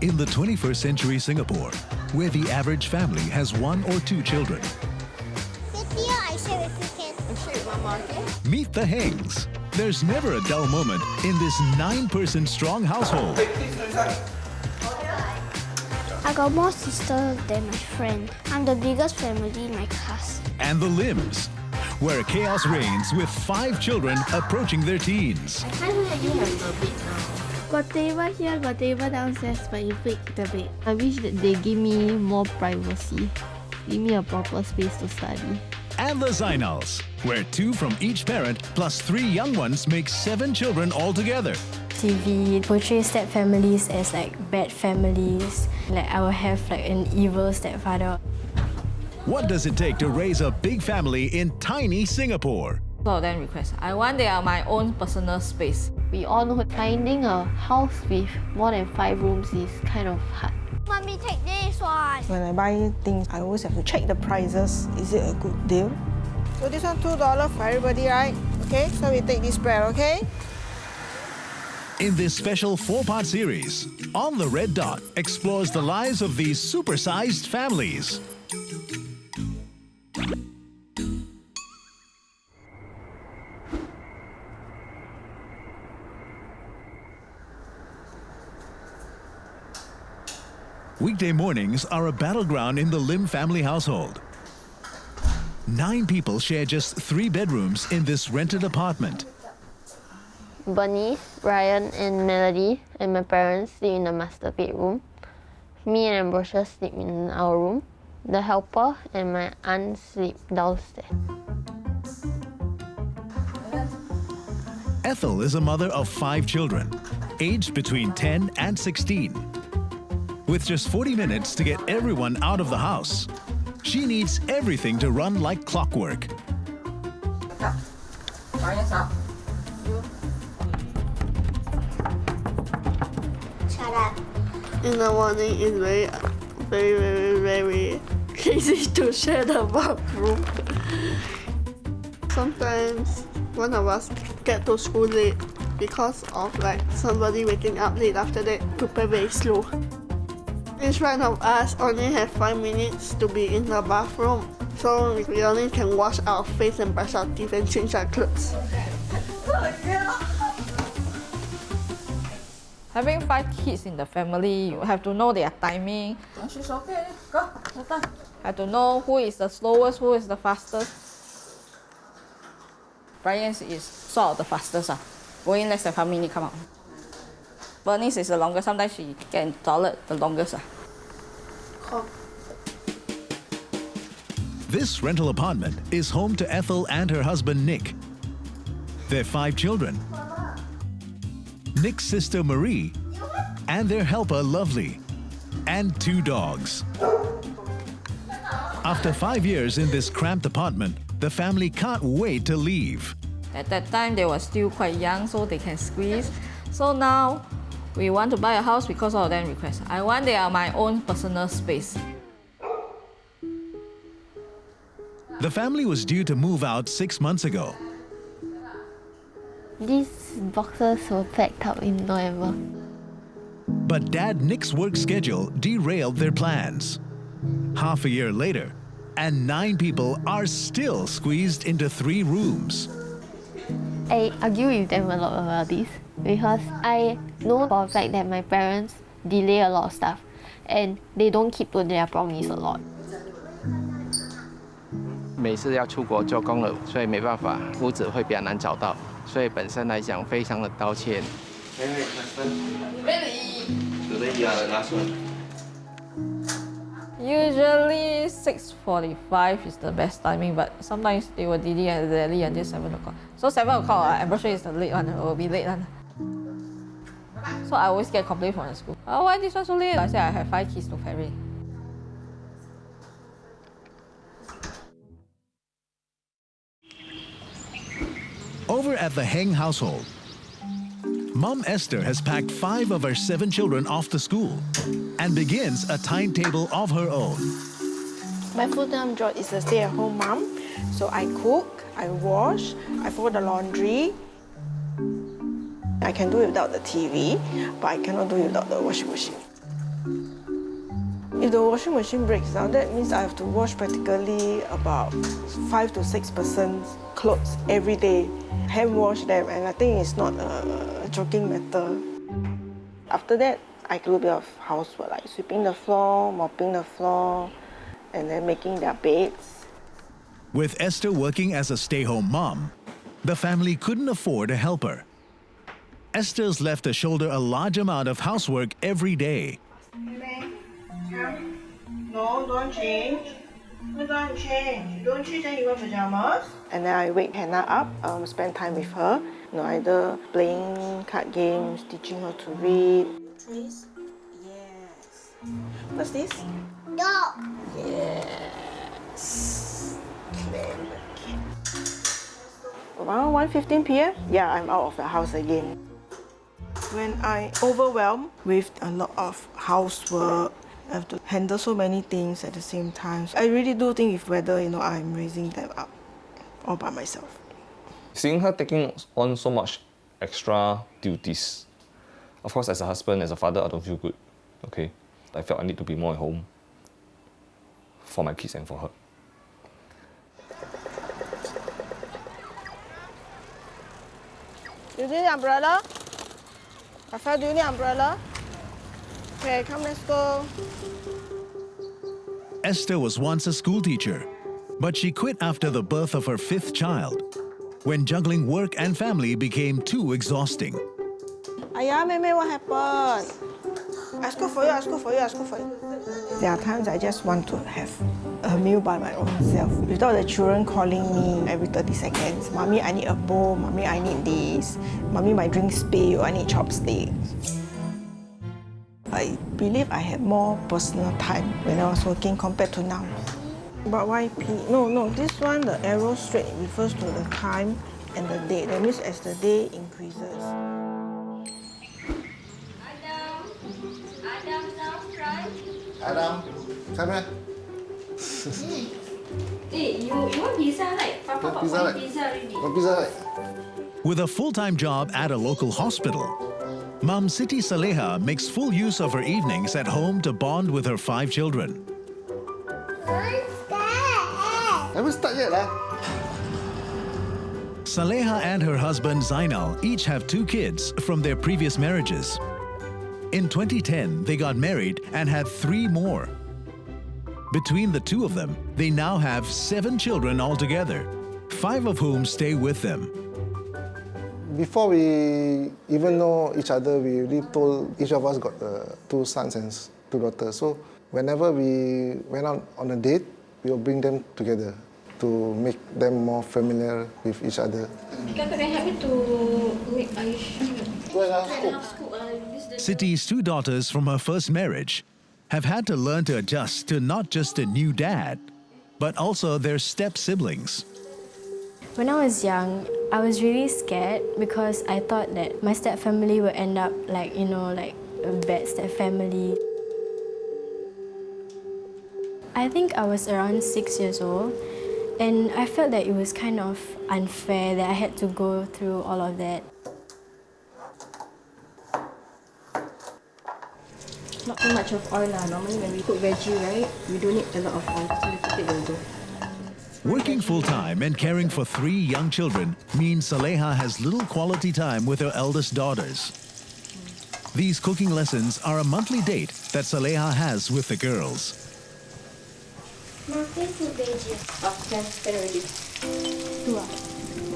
In the 21st century Singapore, where the average family has 1 or 2 children, I share with you, kid. I share with Mama, okay? meet the Hengs. There's never a dull moment in this 9-person strong household. I got more sisters than my friend. I'm the biggest family in my class. And the Lims, where chaos reigns with 5 children approaching their teens. I can't let you have a bed now. Got table here, got table downstairs, but you pick the bed. I wish that they give me more privacy. Give me a proper space to study. And the Zainals, where 2 from each parent plus 3 young ones make 7 children altogether. TV portrays stepfamilies as like bad families. Like I will have like an evil stepfather. What does it take to raise a big family in tiny Singapore? All of them request, I want my own personal space. We all know finding a house with more than 5 rooms is kind of hard. Mommy, take this one. When I buy things, I always have to check the prices. Is it a good deal? So this one $2 for everybody, right? Okay, so we take this bread, okay? In this special 4-part series, On the Red Dot explores the lives of these supersized families. Weekday mornings are a battleground in the Lim family household. 9 people share just 3 bedrooms in this rented apartment. Bunny, Ryan, and Melody and my parents sleep in the master bedroom. Me and Ambrosia sleep in our room. The helper and my aunt sleep downstairs. Ethel is a mother of 5 children, aged between 10 and 16. With just 40 minutes to get everyone out of the house, she needs everything to run like clockwork. Shut up. In the morning, it's very crazy to share the bathroom. Sometimes one of us get to school late because of like somebody waking up late after that, prepare very slow. Each one of us only have 5 minutes to be in the bathroom, so we only can wash our face and brush our teeth and change our clothes. Having 5 kids in the family, you have to know their timing. She's okay, go, have to know who is the slowest, who is the fastest. Brian is sort of the fastest. Going less than 5 minutes, come out. Bernice is the longest. Sometimes she get in the toilet the longest. This rental apartment is home to Ethel and her husband Nick. Their 5 children, Nick's sister Marie, and their helper Lovely, and 2 dogs. After 5 years in this cramped apartment, the family can't wait to leave. At that time, they were still quite young, so they can squeeze. So now, we want to buy a house because all of them request. I want my own personal space. The family was due to move out 6 months ago. These boxes were packed up in November. But Dad Nick's work schedule derailed their plans. Half a year later, and 9 people are still squeezed into 3 rooms. I argue with them a lot about this because I know for a fact that my parents delay a lot of stuff and they don't keep to their promise a lot. 每次要出国做工了，所以没办法，屋子会比较难找到，所以本身来讲非常的抱歉。Usually 6:45 is the best timing, but sometimes they will delay until 7 o'clock. So 7 o'clock, I'm sure it's the late one, it will be late one. So I always get complaint from the school. Oh, why this one so late? I say I have 5 kids to ferry. Over at the Heng household, Mom Esther has packed 5 of her 7 children off to school and begins a timetable of her own. My full-time job is a stay-at-home mom. So I cook, I wash, I fold the laundry. I can do it without the TV, but I cannot do it without the washing machine. If the washing machine breaks down, that means I have to wash practically about 5 to 6% clothes every day, hand wash them, and I think it's not a joking matter. After that, I do a bit of housework, like sweeping the floor, mopping the floor, and then making their beds. With Esther working as a stay-home mom, the family couldn't afford a helper. Esther's left to shoulder a large amount of housework every day. No, don't change. No, don't change. Don't change, then you wear pajamas. And then I wake Hannah up, spend time with her. Either playing card games, teaching her to read. Please? Yes. What's this? Dog. Yes. Around 1:15 p.m., yeah, I'm out of the house again. When I overwhelmed with a lot of housework, I have to handle so many things at the same time. I really do think if whether I'm raising them up all by myself. Seeing her taking on so much extra duties, of course, as a husband, as a father, I don't feel good. Okay, I felt I need to be more at home for my kids and for her. Do you need an umbrella? Rafael, do you need an umbrella? Okay, come, let's go. Esther was once a school teacher, but she quit after the birth of her 5th child, when juggling work and family became too exhausting. Ayah, Meme, what happened? I cook for you. There are times I just want to have a meal by my own self, without the children calling me every 30 seconds. Mommy, I need a bowl. Mommy, I need this. Mommy, my drink spill. I need chopsticks. I believe I had more personal time when I was working compared to now. But why P? No, this one, the arrow straight, refers to the time and the day. That means as the day increases. Adam, come here. Hey, you want pizza, right? Papa got Pizza, right? pizza already. Want pizza, right? With a full-time job at a local hospital, Mom Siti Saleha makes full use of her evenings at home to bond with her 5 children. Haven't start yet, lah. Saleha and her husband Zainal each have 2 kids from their previous marriages. In 2010, they got married and had 3 more. Between the 2 of them, they now have 7 children altogether, 5 of whom stay with them. Before we even know each other, we really told each of us got 2 sons and 2 daughters. So whenever we went out on a date, we will bring them together to make them more familiar with each other. Can I help you to make Aisha? Siti's 2 daughters from her first marriage have had to learn to adjust to not just a new dad, but also their step-siblings. When I was young, I was really scared because I thought that my step-family would end up like a bad step-family. I think I was around 6 years old, and I felt that it was kind of unfair that I had to go through all of that. Not too much of oil. Normally when we cook veggie, right, we don't need a lot of oil, so we keep it little. Working full-time and caring for 3 young children means Saleha has little quality time with her eldest daughters. These cooking lessons are a monthly date that Saleha has with the girls. Now, please put veggie. Okay, spend already. A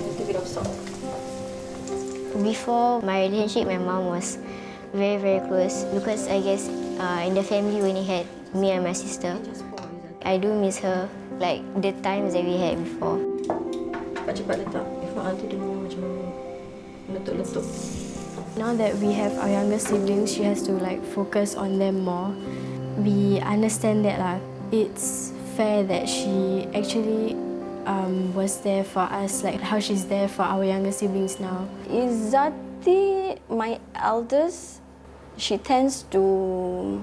little bit of salt. Before my relationship, my mom was very, very close because I guess in the family we only had me and my sister. I do miss her, like the times that we had before. Cepat-cepat letak. If not, nanti dia macam letup-letup. Now that we have our younger siblings, she has to focus on them more. We understand that it's fair that she actually was there for us, like how she's there for our younger siblings now. Izzati, my eldest, she tends to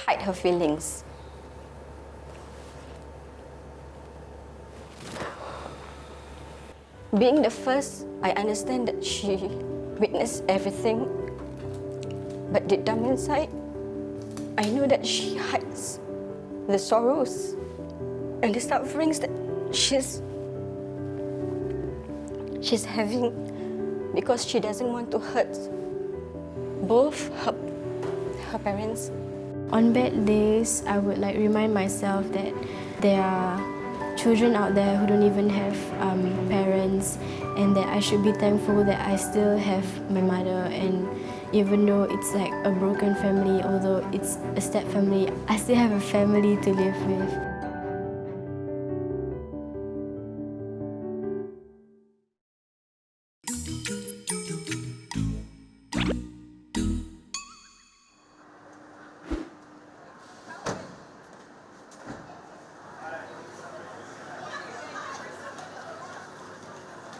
hide her feelings. Being the first, I understand that she witness everything. But deep down inside, I know that she hides the sorrows and the sufferings that she's having because she doesn't want to hurt both her parents. On bad days, I would remind myself that there are children out there who don't even have parents, and that I should be thankful that I still have my mother. And even though it's a broken family, although it's a step family, I still have a family to live with.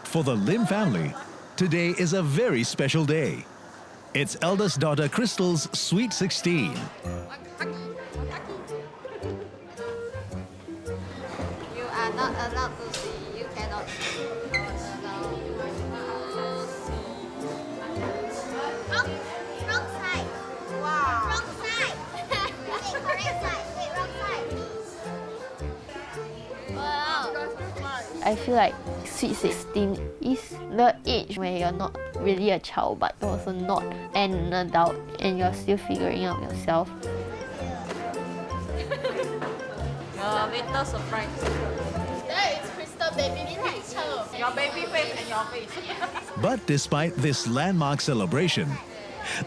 For the Lim family, today is a very special day. It's eldest daughter Crystal's sweet 16. You are not allowed to see. You cannot see. Wrong side. Wow. Wrong side. Correct side. Wait, wrong side. Wow. I feel like sweet 16 is the age where you're not really a child but also not an adult and you're still figuring out yourself. Your little surprise. That is Crystal baby picture. Your baby face and your face. But despite this landmark celebration,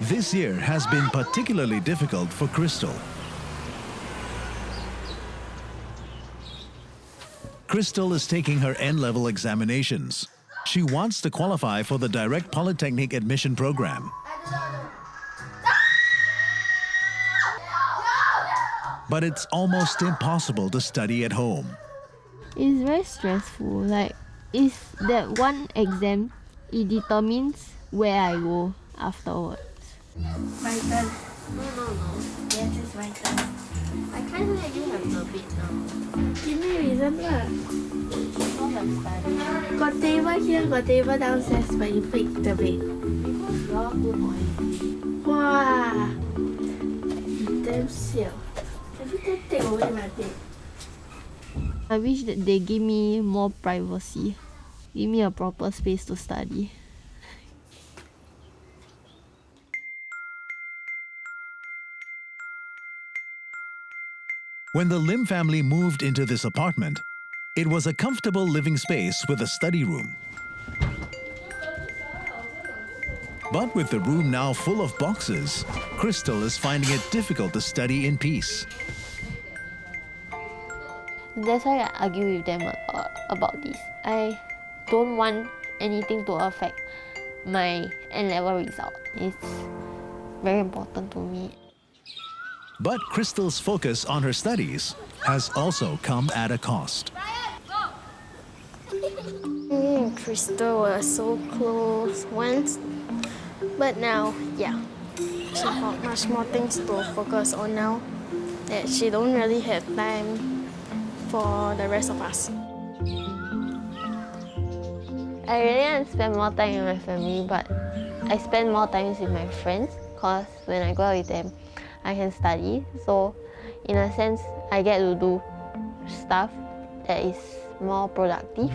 this year has been particularly difficult for Crystal. Crystal is taking her N-level examinations. She wants to qualify for the direct polytechnic admission program. But it's almost impossible to study at home. It's very stressful. It's that one exam, it determines where I go afterwards. My turn. No. Yes, it's my turn. I can't let you have the bit now. Give me reason lah. Because I'm studying. Got table here, got table downstairs, but you pick the bed. Because you're good for it. Wow. Damn siao. Every time take away my bed. I wish that they give me more privacy. Give me a proper space to study. When the Lim family moved into this apartment, it was a comfortable living space with a study room. But with the room now full of boxes, Crystal is finding it difficult to study in peace. That's why I argue with them about this. I don't want anything to affect my N-level result. It's very important to me. But Crystal's focus on her studies has also come at a cost. Me and Crystal were so close once, but now, yeah, she got much more things to focus on now, that she don't really have time for the rest of us. I really want to spend more time with my family, but I spend more time with my friends because when I go out with them, I can study. So in a sense, I get to do stuff that is more productive.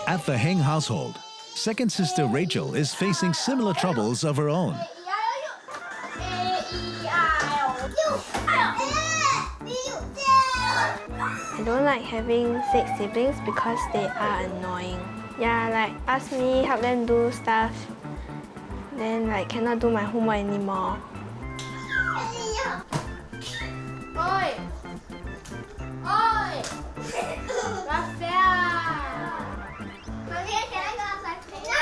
At the Heng household, second sister Rachel is facing similar troubles of her own. I don't like having 6 siblings because they are annoying. Yeah, ask me, help them do stuff, then cannot do my homework anymore. Oi! Oi! Raphael! Mommy, can I go outside please?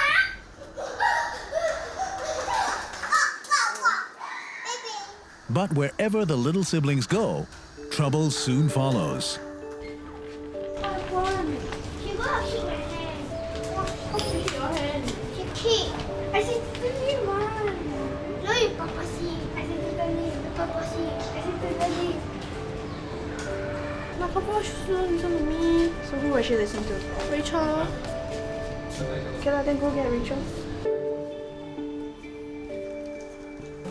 But wherever the little siblings go, trouble soon follows. I accidentally run. No, you purposely. Accidentally. Purposely. Accidentally. come on, she's listen to me. So who was she listening to? Rachel. Okay, then go get Rachel.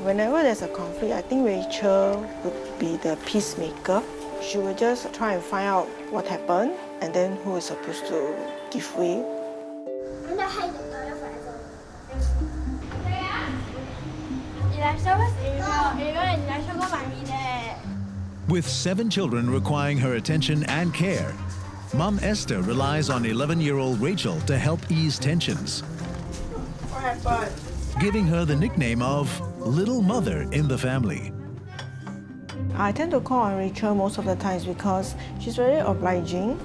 Whenever there's a conflict, I think Rachel would be the peacemaker. She would just try and find out what happened and then who is supposed to give way. With 7 children requiring her attention and care, Mum Esther relies on 11-year-old Rachel to help ease tensions, What happened? giving her the nickname of Little Mother in the family. I tend to call on Rachel most of the times because she's very obliging.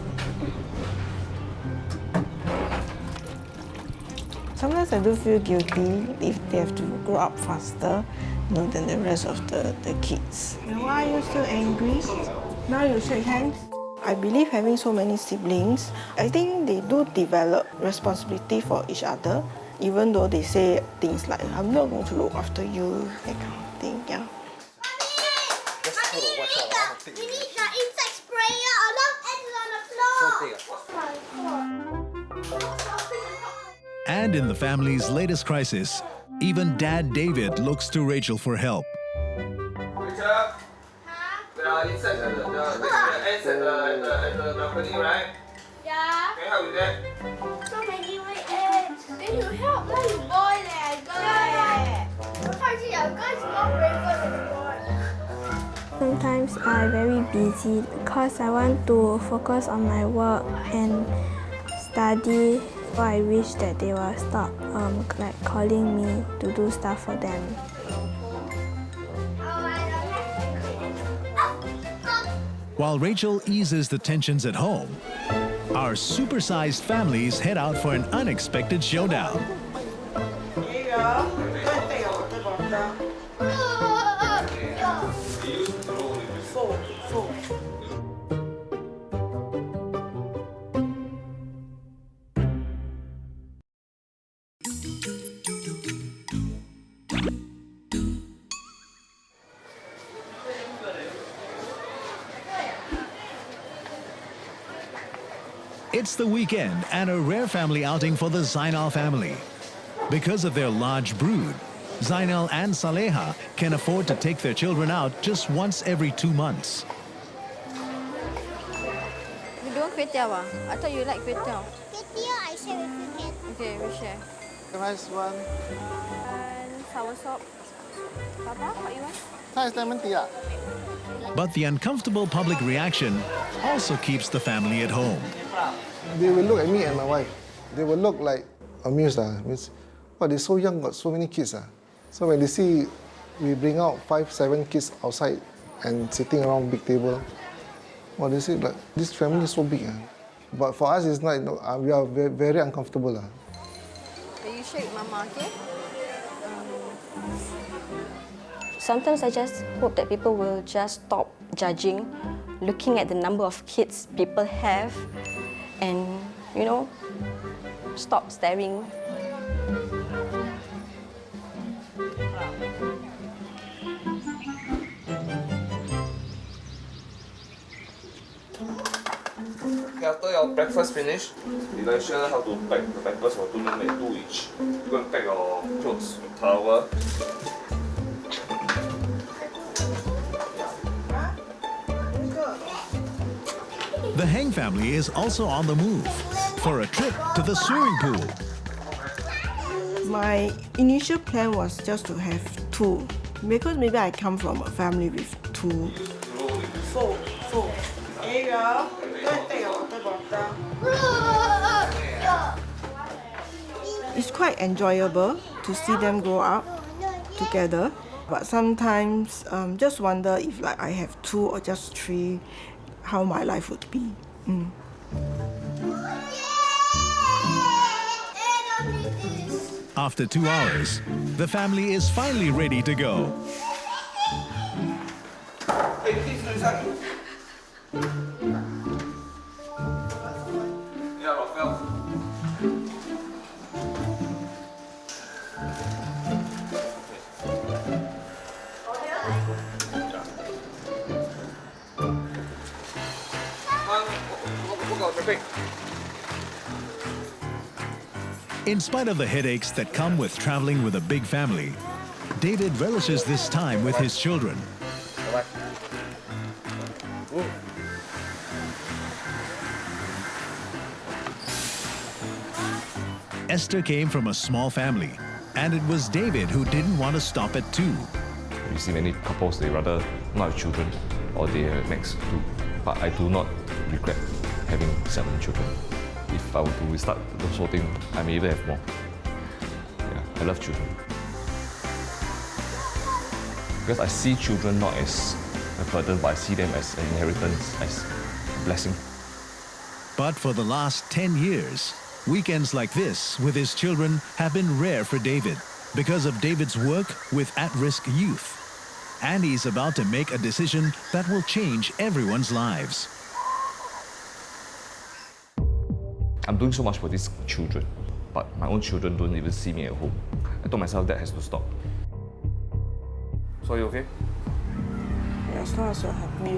Sometimes I do feel guilty if they have to grow up faster, than the rest of the kids. Why are you still angry? Now you shake hands? I believe having so many siblings, I think they do develop responsibility for each other, even though they say things like, I'm not going to look after you, that kind of thing, yeah. We need the insect sprayer. A lot of eggs on the floor. And in the family's latest crisis, even Dad David looks to Rachel for help. Rachel? There are insects at the ants at the balcony, right? Yeah. Can you help with that? So many white eggs. Then you help like you boy there, girl. Girl is more braver than the boy. Sometimes I'm very busy because I want to focus on my work and study. I wish that they will stop like calling me to do stuff for them. While Rachel eases the tensions at home, our supersized families head out for an unexpected showdown. Here you go. Go and take your water bottle. Full. It's the weekend and a rare family outing for the Zainal family. Because of their large brood, Zainal and Saleha can afford to take their children out just once every 2 months. You don't kway teow, ah? I thought you like kway teow. Kway teow, I share with you, Ken. Okay, we share. Rice one. And sour sop. Papa, what you want? Nice lemon tea. But the uncomfortable public reaction also keeps the family at home. They will look at me and my wife. They will look like amused. Means, oh, they're so young, got so many kids. So when they see we bring out 5, 7 kids outside and sitting around big table, well, they say, like, this family is so big. But for us, it's not, we are very, very uncomfortable. You shake, Mama, okay? Sometimes I just hope that people will just stop judging, looking at the number of kids people have, and, stop staring. After your breakfast finish, Elisha how to pack the pampers for 2 men, 2 each. You go and pack your clothes, your towel. The Heng family is also on the move for a trip to the swimming pool. My initial plan was just to have 2, because maybe I come from a family with 2. Full. Here you go. Go and take your water bottle. It's quite enjoyable to see them grow up together, but sometimes just wonder if like I have 2 or just 3, how my life would be. After 2 hours, the family is finally ready to go. Yeah, Raphael. quick. In spite of the headaches that come with traveling with a big family, David relishes this time with his children. Bye-bye. Esther came from a small family, and it was David who didn't want to stop at 2. You see many couples, they rather not have children, or they have max 2. But I do not regret having 7 children. If I were to restart the whole thing, I may even have more. Yeah, I love children. Because I see children not as a burden, but I see them as an inheritance, as a blessing. But for the last 10 years, weekends like this with his children have been rare for David because of David's work with at-risk youth. And he's about to make a decision that will change everyone's lives. I'm doing so much for these children, but my own children don't even see me at home. I told myself that has to stop. So are you okay? Yeah, as long as you're happy.